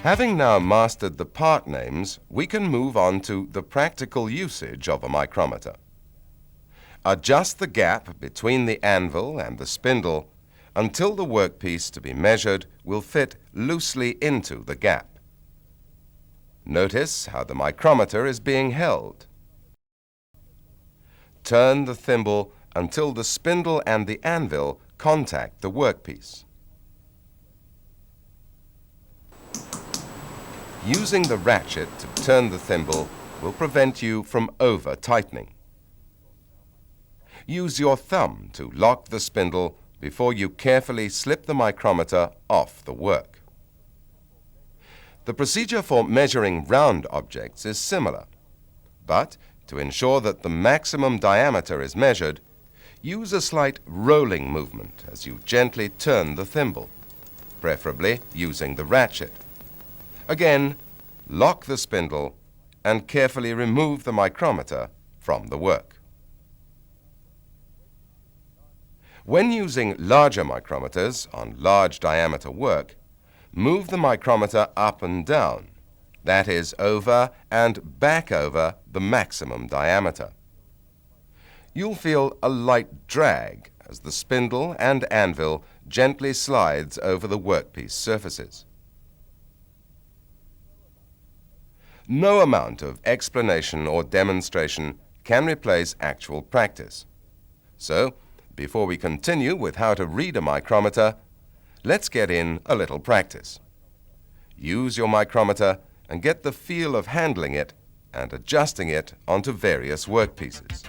Having now mastered the part names, we can move on to the practical usage of a micrometer. Adjust the gap between the anvil and the spindle until the workpiece to be measured will fit loosely into the gap. Notice how the micrometer is being held. Turn the thimble until the spindle and the anvil contact the workpiece. Using the ratchet to turn the thimble will prevent you from over-tightening. Use your thumb to lock the spindle before you carefully slip the micrometer off the work. The procedure for measuring round objects is similar, but to ensure that the maximum diameter is measured, use a slight rolling movement as you gently turn the thimble, preferably using the ratchet. Again, lock the spindle and carefully remove the micrometer from the work. When using larger micrometers on large diameter work, move the micrometer up and down, that is, over and back over the maximum diameter. You'll feel a light drag as the spindle and anvil gently slides over the workpiece surfaces. No amount of explanation or demonstration can replace actual practice. So, before we continue with how to read a micrometer, let's get in a little practice. Use your micrometer and get the feel of handling it and adjusting it onto various workpieces.